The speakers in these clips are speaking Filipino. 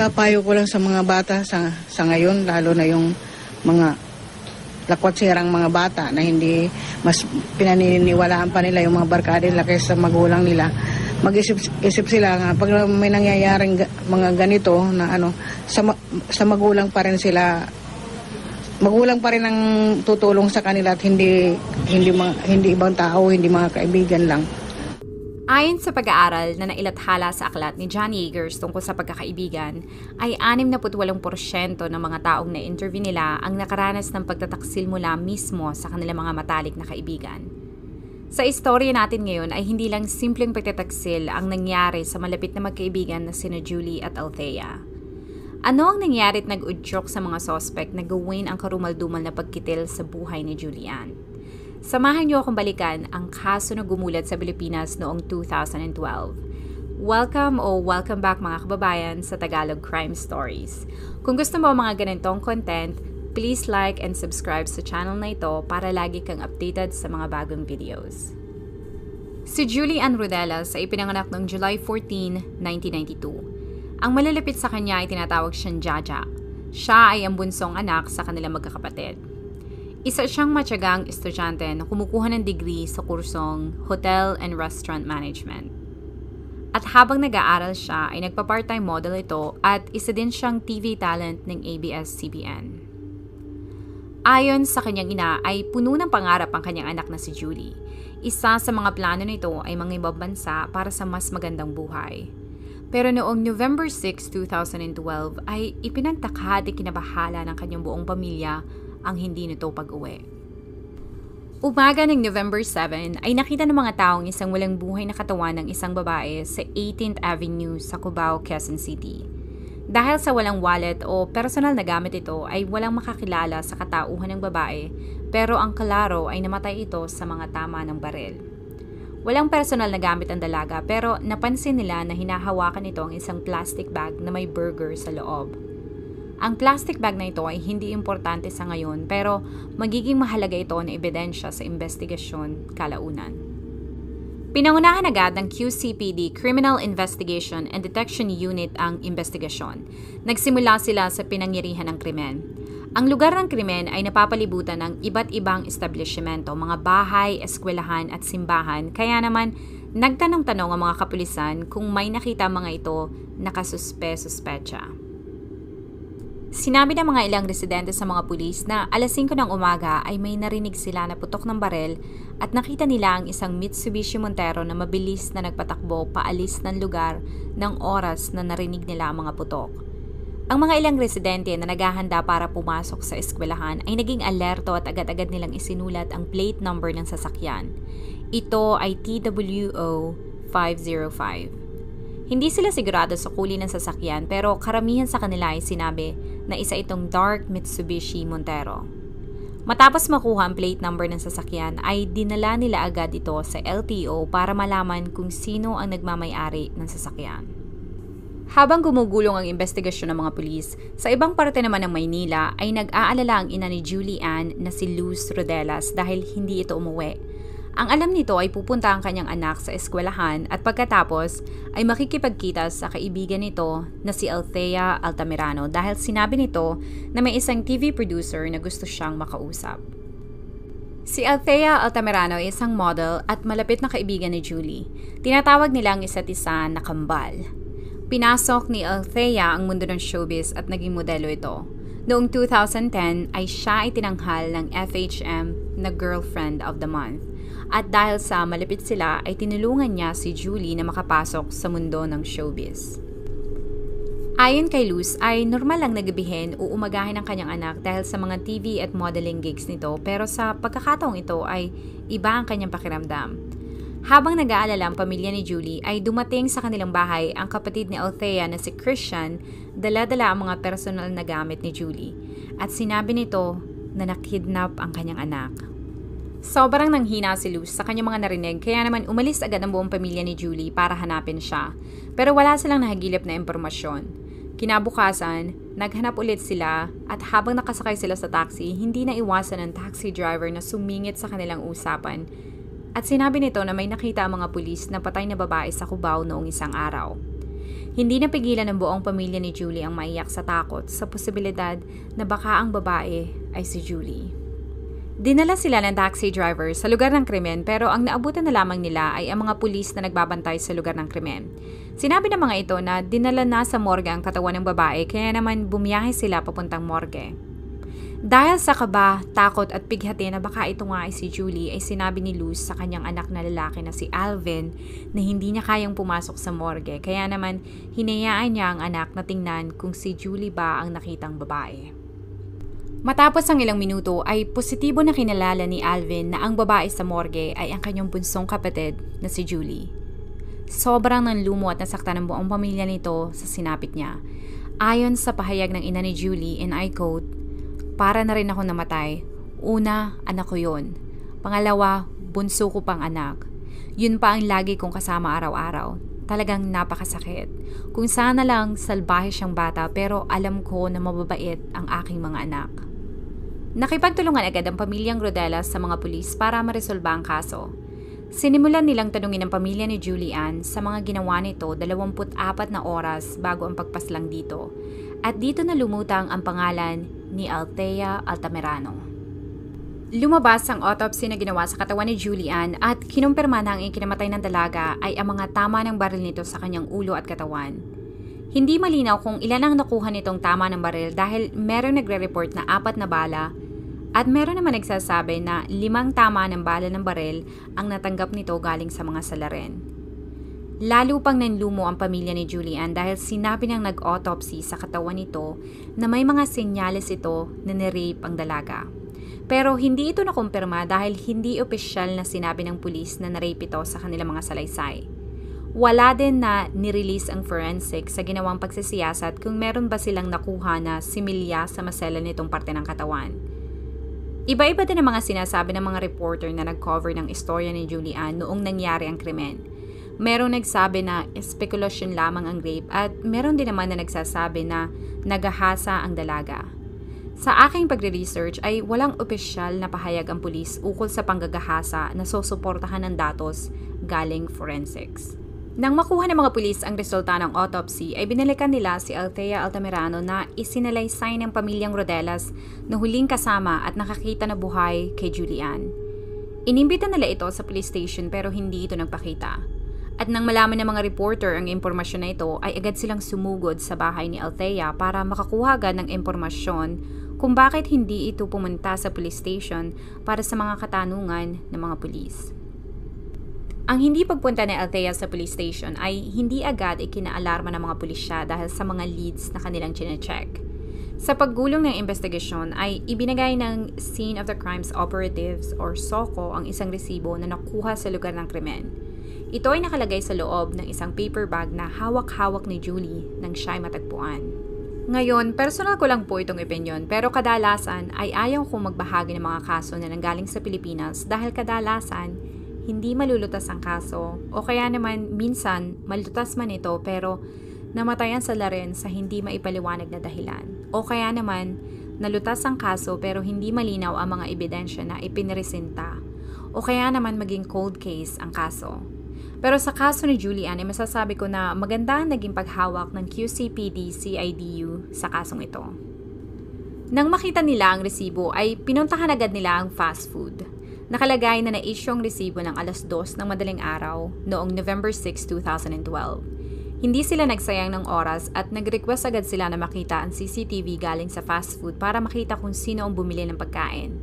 Ipapayo ko lang sa mga bata sa ngayon, lalo na yung mga lakwat-sirang mga bata na hindi mas pinaniniwalaan pa nila yung mga barkada nila kaysa magulang nila. Mag-isip sila nga pag may nangyayaring mga ganito na sa magulang pa rin sila, magulang pa rin ang tutulong sa kanila at hindi ibang tao, hindi mga kaibigan lang. Ayon sa pag-aaral na nailathala sa aklat ni John Yeagers tungkol sa pagkakaibigan, ay 68% ng mga taong na-interview nila ang nakaranas ng pagtataksil mula mismo sa kanilang mga matalik na kaibigan. Sa istorya natin ngayon ay hindi lang simpleng pagtataksil ang nangyari sa malapit na magkaibigan na sina Julie at Althea. Ano ang nangyari at nag-udyok sa mga sospek na gawin ang karumal-dumal na pagkitil sa buhay ni Julian? Samahan niyo akong balikan ang kaso na gumulat sa Pilipinas noong 2012. Welcome back mga kababayan sa Tagalog Crime Stories. Kung gusto mo mga ganitong content, please like and subscribe sa channel na ito para lagi kang updated sa mga bagong videos. Si Julie Ann Rodelas ay ipinanganak noong July 14, 1992. Ang malalapit sa kanya ay tinatawag siyang Jaja. Siya ay ang bunsong anak sa kanilang magkakapatid. Isa siyang matyagang estudyante na kumukuha ng degree sa kursong Hotel and Restaurant Management. At habang nag-aaral siya ay nagpa-part-time model ito at isa din siyang TV talent ng ABS-CBN. Ayon sa kanyang ina ay puno ng pangarap ang kanyang anak na si Julie. Isa sa mga plano nito ay mangibang bansa para sa mas magandang buhay. Pero noong November 6, 2012 ay ipinagtakha at kinabahala ng kanyang buong pamilya ang hindi nito pag-uwi. Umaga ng November 7 ay nakita ng mga taong isang walang buhay na katawan ng isang babae sa 18th Avenue sa Cubao, Quezon City. Dahil sa walang wallet o personal na gamit ito ay walang makakilala sa katauhan ng babae, pero ang kalaro ay namatay ito sa mga tama ng baril. Walang personal na gamit ang dalaga pero napansin nila na hinahawakan ito ang isang plastic bag na may burger sa loob. Ang plastic bag na ito ay hindi importante sa ngayon pero magiging mahalaga ito na ebidensya sa investigasyon kalaunan. Pinangunahan agad ng QCPD Criminal Investigation and Detection Unit ang investigasyon. Nagsimula sila sa pinangyarihan ng krimen. Ang lugar ng krimen ay napapalibutan ng iba't ibang establishmento, mga bahay, eskwelahan at simbahan, kaya naman nagtanong-tanong ang mga kapulisan kung may nakita mga ito nakasuspe-suspecha. Sinabi ng mga ilang residente sa mga pulis na alas 5 ng umaga ay may narinig sila na putok ng barel at nakita nila ang isang Mitsubishi Montero na mabilis na nagpatakbo paalis ng lugar ng oras na narinig nila ang mga putok. Ang mga ilang residente na naghahanda para pumasok sa eskwelahan ay naging alerto at agad-agad nilang isinulat ang plate number ng sasakyan. Ito ay TWO 505. Hindi sila sigurado sa kulay ng sasakyan pero karamihan sa kanila ay sinabi na isa itong dark Mitsubishi Montero. Matapos makuha ang plate number ng sasakyan ay dinala nila agad ito sa LTO para malaman kung sino ang nagmamay-ari ng sasakyan. Habang gumugulong ang investigasyon ng mga pulis, sa ibang parte naman ng Maynila ay nag-aalala ang ina ni Julie Ann na si Luz Rodelas dahil hindi ito umuwi. Ang alam nito ay pupunta ang kanyang anak sa eskwelahan at pagkatapos ay makikipagkita sa kaibigan nito na si Althea Altamirano dahil sinabi nito na may isang TV producer na gusto siyang makausap. Si Althea Altamirano ay isang model at malapit na kaibigan ni Julie. Tinatawag nilang isa't isa na kambal. Pinasok ni Althea ang mundo ng showbiz at naging modelo ito. Noong 2010 ay siya ay tinanghal ng FHM na Girlfriend of the Month. At dahil sa malapit sila ay tinulungan niya si Julie na makapasok sa mundo ng showbiz. Ayon kay Luz ay normal lang na gabihin o umagahin ang kanyang anak dahil sa mga TV at modeling gigs nito pero sa pagkakataong ito ay iba ang kanyang pakiramdam. Habang nag-aalala ang pamilya ni Julie ay dumating sa kanilang bahay ang kapatid ni Althea na si Christian, dala-dala ang mga personal na gamit ni Julie at sinabi nito na nakidnap ang kanyang anak. Sobrang nanghina si Luz sa kanyang mga narinig kaya naman umalis agad ang buong pamilya ni Julie para hanapin siya. Pero wala silang nahagilap na impormasyon. Kinabukasan, naghanap ulit sila at habang nakasakay sila sa taxi, hindi na iwasan ng taxi driver na sumingit sa kanilang usapan. At sinabi nito na may nakita ang mga pulis na patay na babae sa Cubao noong isang araw. Hindi napigilan ng buong pamilya ni Julie ang maiyak sa takot sa posibilidad na baka ang babae ay si Julie. Dinala sila ng taxi driver sa lugar ng krimen pero ang naabutan na lamang nila ay ang mga pulis na nagbabantay sa lugar ng krimen. Sinabi ng mga ito na dinala na sa morgue ang katawan ng babae kaya naman bumiyahe sila papuntang morgue. Dahil sa kaba, takot at pighati na baka ito nga ay si Julie ay sinabi ni Luz sa kanyang anak na lalaki na si Alvin na hindi niya kayang pumasok sa morgue kaya naman hinayaan niya ang anak na tingnan kung si Julie ba ang nakitang babae. Matapos ang ilang minuto ay positibo na kinalala ni Alvin na ang babae sa morgue ay ang kanyang bunsong kapatid na si Julie. Sobrang nanlumo at nasaktan ng buong pamilya nito sa sinapit niya. Ayon sa pahayag ng ina ni Julie, and I quote, "Para na rin ako namatay. Una, anak ko yun. Pangalawa, bunso ko pang anak. Yun pa ang lagi kong kasama araw-araw. Talagang napakasakit. Kung sana lang salbahe siyang bata pero alam ko na mababait ang aking mga anak." Nakipagtulungan agad ang pamilyang Rodelas sa mga pulis para maresolba ang kaso. Sinimulan nilang tanungin ang pamilya ni Julie Ann sa mga ginawa nito 24 na oras bago ang pagpaslang dito. At dito na lumutang ang pangalan ni Althea Altamirano. Lumabas ang autopsy na ginawa sa katawan ni Julie Ann at kinumpirma na ang ikinamatay ng dalaga ay ang mga tama ng baril nito sa kanyang ulo at katawan. Hindi malinaw kung ilan ang nakuha nitong tama ng baril dahil merong nagre-report na 4 na bala at meron naman nagsasabi na 5 tama ng bala ng baril ang natanggap nito galing sa mga salarin. Lalo pang nanlumo ang pamilya ni Julie Ann dahil sinabi niyang nag-autopsy sa katawan nito na may mga senyales ito na nirape ang dalaga. Pero hindi ito nakumpirma dahil hindi opisyal na sinabi ng pulis na narape ito sa kanilang mga salaysay. Wala din na nirelease ang forensic sa ginawang pagsisiyasat kung meron ba silang nakuha na similya sa masela nitong parte ng katawan. Iba-iba din ang mga sinasabi ng mga reporter na nag-cover ng istorya ni Julie Ann noong nangyari ang krimen. Merong nagsabi na espekulasyon lamang ang rape at meron din naman na nagsasabi na nagahasa ang dalaga. Sa aking pagre-research ay walang opisyal na pahayag ang pulis ukol sa panggagahasa na susuportahan ng datos galing forensics. Nang makuha ng mga pulis ang resulta ng autopsy ay binalikan nila si Althea Altamirano na isinalaysay ng pamilyang Rodelas na huling kasama at nakakita na buhay kay Julie Ann. Inimbita nila ito sa police station pero hindi ito nagpakita. At nang malaman ng mga reporter ang impormasyon na ito ay agad silang sumugod sa bahay ni Althea para makakuha agad ng impormasyon kung bakit hindi ito pumunta sa police station para sa mga katanungan ng mga pulis. Ang hindi pagpunta ni Althea sa police station ay hindi agad ikinaalarma ng mga pulisya dahil sa mga leads na kanilang chinecheck. Sa paggulong ng investigasyon ay ibinigay ng Scene of the Crimes Operatives or SOCO ang isang resibo na nakuha sa lugar ng krimen. Ito ay nakalagay sa loob ng isang paper bag na hawak-hawak ni Julie nang siya'y matagpuan. Ngayon, personal ko lang po itong opinion pero kadalasan ay ayaw kong magbahagi ng mga kaso na nanggaling sa Pilipinas dahil kadalasan hindi malulutas ang kaso o kaya naman minsan malulutas man ito pero namatayan sa larin sa hindi maipaliwanag na dahilan. O kaya naman nalutas ang kaso pero hindi malinaw ang mga ebidensya na ipiniresenta. O kaya naman maging cold case ang kaso. Pero sa kaso ni Julie Ann ay masasabi ko na maganda ang naging paghawak ng QCPD-CIDU sa kasong ito. Nang makita nila ang resibo ay pinuntahan agad nila ang fast food. Nakalagay na na-issue ang resibo ng 2:00 ng madaling araw noong November 6, 2012. Hindi sila nagsayang ng oras at nag-request agad sila na makita ang CCTV galing sa fast food para makita kung sino ang bumili ng pagkain.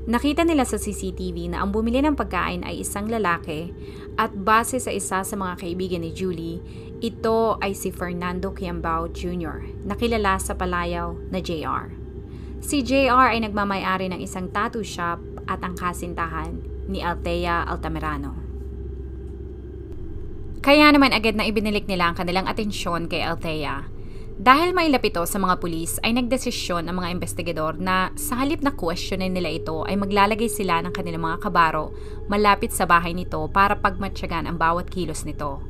Nakita nila sa CCTV na ang bumili ng pagkain ay isang lalaki at base sa isa sa mga kaibigan ni Julie, ito ay si Fernando Quiambao Jr. na kilala sa Palayaw na JR. Si JR ay nagmamay-ari ng isang tattoo shop at ang kasintahan ni Althea Altamirano. Kaya naman agad na ibinilik nila ang kanilang atensyon kay Althea. Dahil mailap ito sa mga pulis ay nagdesisyon ang mga investigador na sa halip na questionin nila ito ay maglalagay sila ng kanilang mga kabaro malapit sa bahay nito para pagmatsyagan ang bawat kilos nito.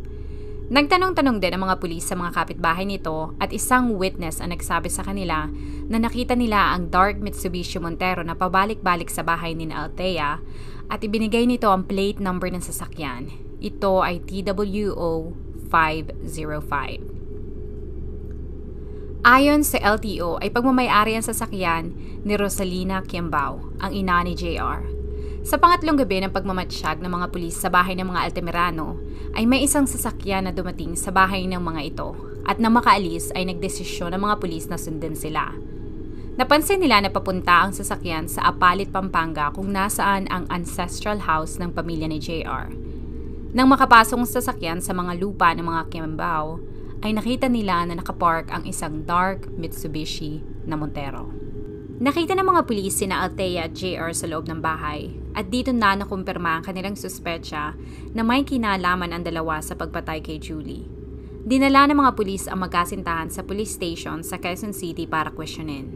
Nagtanong-tanong din ang mga pulis sa mga kapitbahay nito at isang witness ang nagsabi sa kanila na nakita nila ang dark Mitsubishi Montero na pabalik-balik sa bahay ni Althea at ibinigay nito ang plate number ng sasakyan. Ito ay TWO Ayon sa LTO ay pagmamayari ang sasakyan ni Rosalina Quiambao, ang ina ni JR. Sa pangatlong gabi ng pagmamatsyag ng mga pulis sa bahay ng mga Altamirano, ay may isang sasakyan na dumating sa bahay ng mga ito at nang makaalis ay nagdesisyon ng mga pulis na sundan sila. Napansin nila na papunta ang sasakyan sa Apalit, Pampanga kung nasaan ang ancestral house ng pamilya ni JR. Nang makapasok ang sasakyan sa mga lupa ng mga Quiambao, ay nakita nila na nakapark ang isang dark Mitsubishi na Montero. Nakita ng mga pulis sina Althea at JR sa loob ng bahay at dito na nakumpirma ang kanilang suspetsya na may kinalaman ang dalawa sa pagpatay kay Julie. Dinala ng mga pulis ang magkasintahan sa police station sa Quezon City para questionin.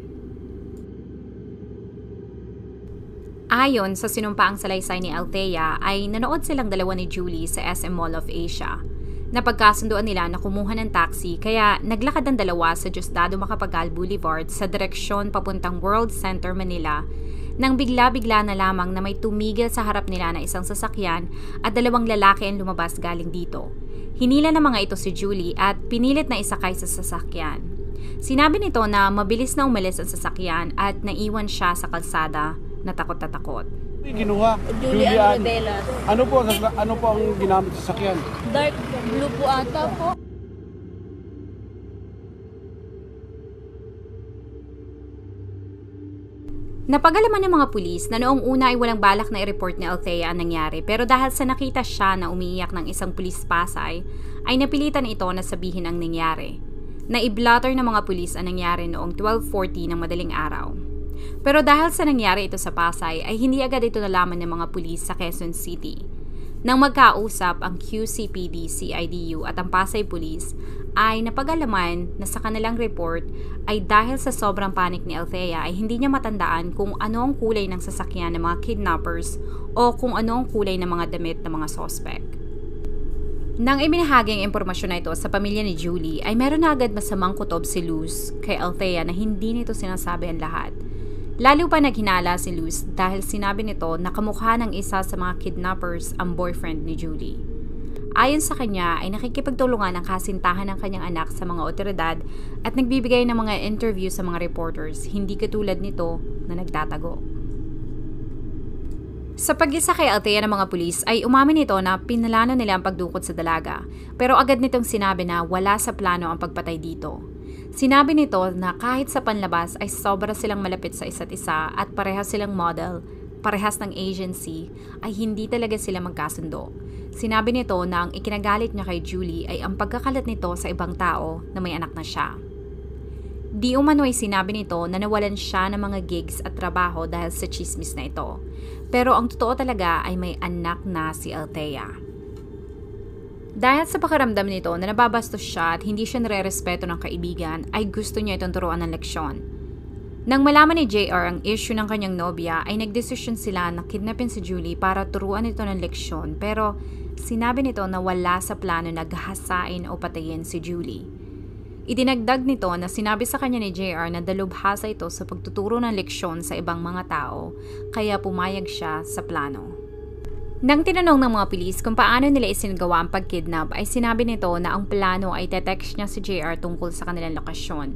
Ayon sa sinumpaang salaysay ni Althea ay nanood silang dalawa ni Julie sa SM Mall of Asia. Napagkasunduan nila na kumuha ng taxi kaya naglakad ang dalawa sa Diosdado Macapagal Boulevard sa direksyon papuntang World Center, Manila nang bigla-bigla na lamang na may tumigil sa harap nila na isang sasakyan at dalawang lalaki ang lumabas galing dito. Hinila ng mga ito si Julie at pinilit na isakay sa sasakyan. Sinabi nito na mabilis na umalis ang sasakyan at naiwan siya sa kalsada na takot na takot. Ginuha. Julian Rodelas. Ano po ang ginamit sa sakyan? Dark blue po ata po. Napagalaman ng mga pulis na noong una ay walang balak na i-report ni Althea ang nangyari pero dahil sa nakita siya na umiiyak ng isang pulis pasay, ay napilitan ito na sabihin ang nangyari. Na-i-blotter ng mga pulis ang nangyari noong 12:40 ng madaling araw. Pero dahil sa nangyari ito sa Pasay ay hindi agad ito nalaman ng mga pulis sa Quezon City. Nang magkausap ang QCPD, CIDU at ang Pasay Police ay napag-alaman na sa kanilang report ay dahil sa sobrang panik ni Althea ay hindi niya matandaan kung ano ang kulay ng sasakyan ng mga kidnappers o kung ano ang kulay ng mga damit ng mga suspect. Nang ibinahagi ang impormasyon na ito sa pamilya ni Julie ay meron na agad masamang kutob si Luz kay Althea na hindi nito sinasabi ang lahat. Lalo pa naghinala si Luz dahil sinabi nito na kamukha ng isa sa mga kidnappers ang boyfriend ni Julie. Ayon sa kanya ay nakikipagtulungan ang kasintahan ng kanyang anak sa mga otoridad at nagbibigay ng mga interview sa mga reporters, hindi katulad nito na nagtatago. Sa pag-isa kay Althea ng mga pulis ay umamin nito na pinalano nila ang pagdukot sa dalaga pero agad nitong sinabi na wala sa plano ang pagpatay dito. Sinabi nito na kahit sa panlabas ay sobra silang malapit sa isa't isa at parehas silang model, parehas ng agency, ay hindi talaga sila magkasundo. Sinabi nito na ang ikinagalit niya kay Julie ay ang pagkakalat nito sa ibang tao na may anak na siya. Di umano ay sinabi nito na nawalan siya ng mga gigs at trabaho dahil sa chismis na ito. Pero ang totoo talaga ay may anak na si Althea. Dahil sa pakiramdam nito na nababastos siya at hindi siya nare-respeto ng kaibigan, ay gusto niya itong turuan ng leksyon. Nang malaman ni JR ang issue ng kanyang nobya, ay nagdesisyon sila na kidnapin si Julie para turuan ito ng leksyon pero sinabi nito na wala sa plano na gahasain o patayin si Julie. Idinagdag nito na sinabi sa kanya ni JR na dalubhasa ito sa pagtuturo ng leksyon sa ibang mga tao kaya pumayag siya sa plano. Nang tinanong ng mga pulis kung paano nila isinagawa ang pagkidnap ay sinabi nito na ang plano ay tetext niya si JR tungkol sa kanilang lokasyon.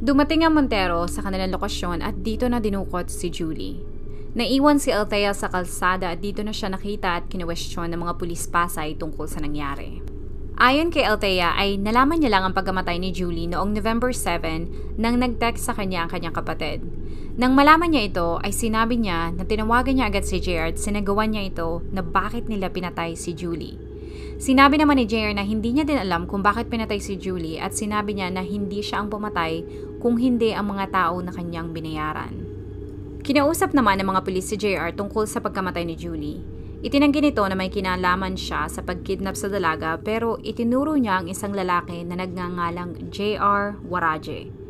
Dumating ang Montero sa kanilang lokasyon at dito na dinukot si Julie. Naiwan si Althea sa kalsada at dito na siya nakita at kinwestiyon ng mga pulis Pasay tungkol sa nangyari. Ayon kay Althea ay nalaman niya lang ang pagkamatay ni Julie noong November 7 nang nag-text sa kanya ang kanyang kapatid. Nang malaman niya ito ay sinabi niya na tinawagan niya agad si JR at sinagawan niya ito na bakit nila pinatay si Julie. Sinabi naman ni JR na hindi niya din alam kung bakit pinatay si Julie at sinabi niya na hindi siya ang pumatay kung hindi ang mga tao na kanyang binayaran. Kinausap naman ng mga pulis si JR tungkol sa pagkamatay ni Julie. Itinanggi nito na may kinalaman siya sa pagkidnap sa dalaga pero itinuro niya ang isang lalaki na nagngangalang JR Waraje.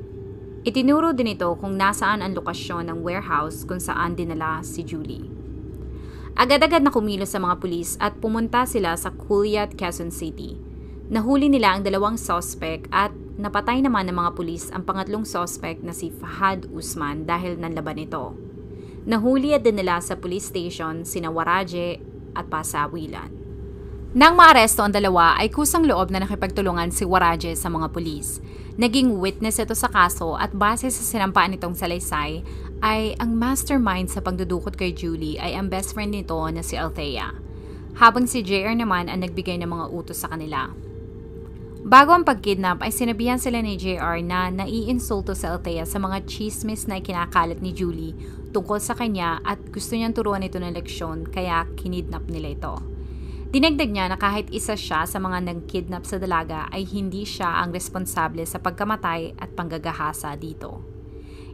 Itinuro din ito kung nasaan ang lokasyon ng warehouse kung saan dinala si Julie. Agad-agad na kumilos sa mga pulis at pumunta sila sa Culiat, Quezon City. Nahuli nila ang dalawang suspect at napatay naman ng mga pulis ang pangatlong suspect na si Fahad Usman dahil nanlaban ito. Nahuli din nila sa police station sina Waraje at Pasawilan. Nang maaresto ang dalawa ay kusang loob na nakipagtulungan si Waraje sa mga pulis. Naging witness ito sa kaso at base sa sinampaan nitong salaysay ay ang mastermind sa pagdudukot kay Julie ay ang best friend nito na si Althea, habang si JR naman ang nagbigay ng mga utos sa kanila. Bago ang pagkidnap ay sinabihan sila ni JR na naiinsulto sa Althea sa mga chismis na ikinakalat ni Julie tungkol sa kanya at gusto niyang turuan ito ng leksyon kaya kinidnap nila ito. Dinagdag niya na kahit isa siya sa mga nagkidnap sa dalaga ay hindi siya ang responsable sa pagkamatay at panggagahasa dito.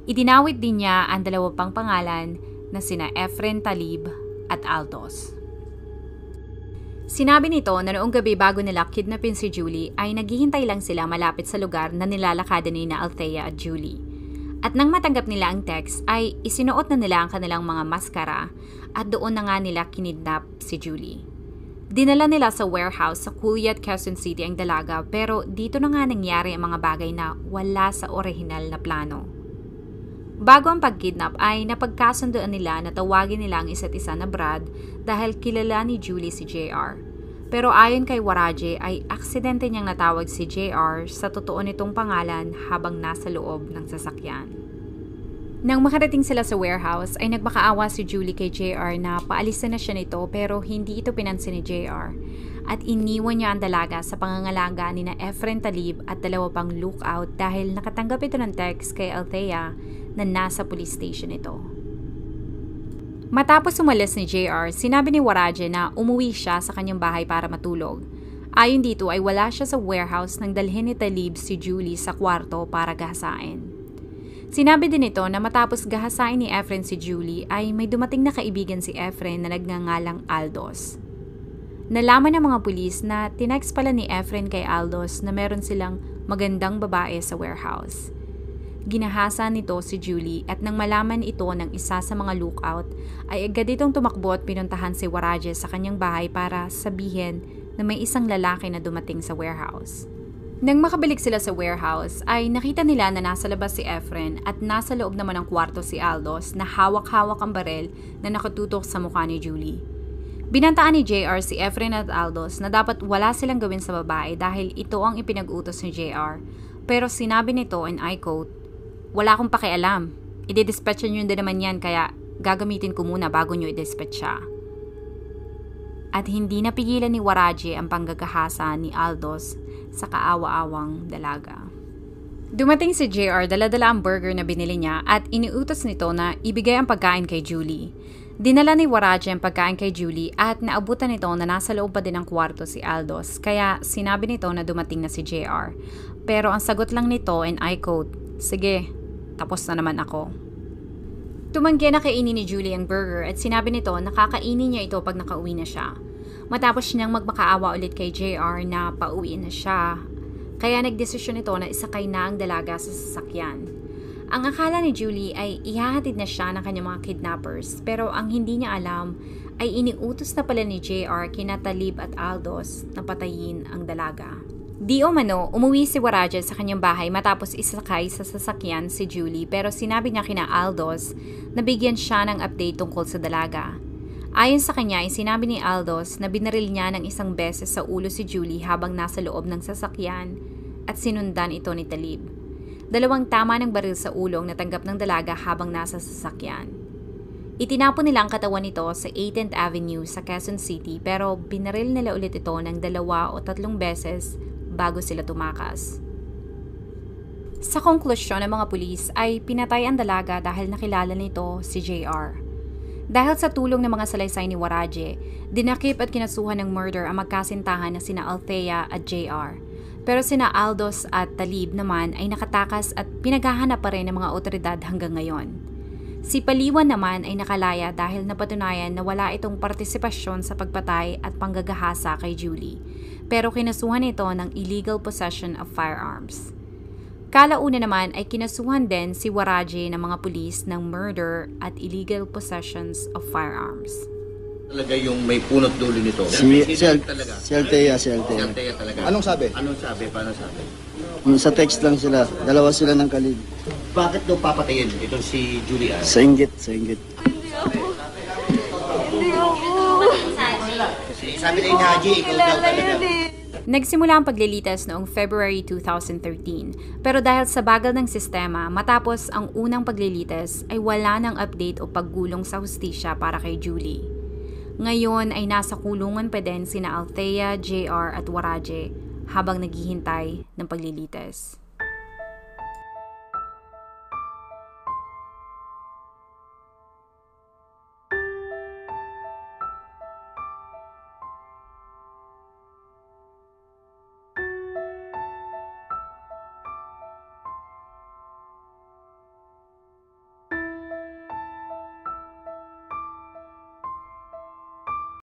Idinawit din niya ang dalawa pang pangalan na sina Efren Talib at Aldos. Sinabi nito na noong gabi bago nila kidnapin si Julie ay naghihintay lang sila malapit sa lugar na nilalakadan ni na Althea at Julie. At nang matanggap nila ang text ay isinuot na nila ang kanilang mga maskara at doon na nga nila kinidnap si Julie. Dinala nila sa warehouse sa Culiat, Quezon City ang dalaga pero dito na nga nangyari ang mga bagay na wala sa orihinal na plano. Bago ang pagkidnap ay napagkasundoan nila na tawagin nila ang isa't isa na Brad dahil kilala ni Julie si JR. Pero ayon kay Waraje ay aksidente niyang natawag si JR sa totoo nitong pangalan habang nasa loob ng sasakyan. Nang makarating sila sa warehouse ay nagmakaawa si Julie kay JR na paalisin na siya nito pero hindi ito pinansin ni JR at iniwan niya ang dalaga sa pangangalaga ni na Efren Talib at dalawa pang lookout dahil nakatanggap ito ng text kay Althea na nasa police station ito. Matapos umalis ni JR, sinabi ni Waraje na umuwi siya sa kanyang bahay para matulog. Ayon dito ay wala siya sa warehouse nang dalhin ni Talib si Julie sa kwarto para gahasain. Sinabi din ito na matapos gahasain ni Efren si Julie ay may dumating na kaibigan si Efren na nagngangalang Aldos. Nalaman ng mga pulis na tinext pala ni Efren kay Aldos na meron silang magandang babae sa warehouse. Ginahasa nito si Julie at nang malaman ito ng isa sa mga lookout ay agad itong tumakbo at pinuntahan si Waraje sa kanyang bahay para sabihin na may isang lalaki na dumating sa warehouse. Nang makabalik sila sa warehouse ay nakita nila na nasa labas si Efren at nasa loob naman ng kwarto si Aldos na hawak-hawak ang barel na nakatutok sa mukha ni Julie. Binantaan ni JR si Efren at Aldos na dapat wala silang gawin sa babae dahil ito ang ipinag-utos ni JR. Pero sinabi nito and I quote, "Wala akong pakialam. Ide-dispatchan nyo din naman yan kaya gagamitin ko muna bago nyo i-dispatch siya." At hindi napigilan ni Waraje ang panggagahasa ni Aldos sa kaawa-awang dalaga. Dumating si JR, dala-dala ang burger na binili niya at iniutos nito na ibigay ang pagkain kay Julie. Dinala ni Waraje ang pagkain kay Julie at naabutan nito na nasa loob pa din ng kwarto si Aldos kaya sinabi nito na dumating na si JR. Pero ang sagot lang nito and I quote, "Sige, tapos na naman ako." Tumanggi na kainin ni Julie ang burger at sinabi nito na kakainin niya ito pag nakauwi na siya. Matapos niyang magmakaawa ulit kay JR na pauwiin na siya, kaya nagdesisyon ito na isakay na ang dalaga sa sasakyan. Ang akala ni Julie ay ihahatid na siya ng kanyang mga kidnappers pero ang hindi niya alam ay iniutos na pala ni JR kina Talib at Aldos na patayin ang dalaga. Di umano, umuwi si Waraje sa kanyang bahay matapos isakay sa sasakyan si Julie pero sinabi niya kina Aldos na bigyan siya ng update tungkol sa dalaga. Ayon sa kanya ay sinabi ni Aldos na binaril niya ng isang beses sa ulo si Julie habang nasa loob ng sasakyan at sinundan ito ni Talib. 2 tama ng baril sa ulo ang natanggap ng dalaga habang nasa sasakyan. Itinapon nila ang katawan nito sa 18th Avenue sa Quezon City pero binaril nila ulit ito ng 2 o 3 beses bago sila tumakas. Sa konklusyon ng mga pulis ay pinatay ang dalaga dahil nakilala nito si JR. Dahil sa tulong ng mga salaysay ni Waraje, dinakip at kinasuhan ng murder ang magkasintahan na sina Althea at JR. Pero sina Aldos at Talib naman ay nakatakas at pinaghahanap pa rin ng mga otoridad hanggang ngayon. Si Paliwan naman ay nakalaya dahil napatunayan na wala itong partisipasyon sa pagpatay at panggagahasa kay Julie. Pero kinasuhan ito ng illegal possession of firearms. Kalauna naman ay kinasuhan din si Waraje ng mga pulis ng murder at illegal possessions of firearms. Talaga yung may punot dulo nito. Si Althea. Talaga. Anong sabi? Anong sabi? Paano sabi? Sa text lang sila. Dalawa sila ng Kalib. Bakit daw papatayin itong si Julian? Sa inggit. Kasi Sabi na Haji, ikaw daw talaga. Nagsimula ang paglilitis noong February 2013, pero dahil sa bagal ng sistema, matapos ang unang paglilitis ay wala ng update o paggulong sa hustisya para kay Julie. Ngayon ay nasa kulungan pa din sina Althea, JR at Waraje habang naghihintay ng paglilitis.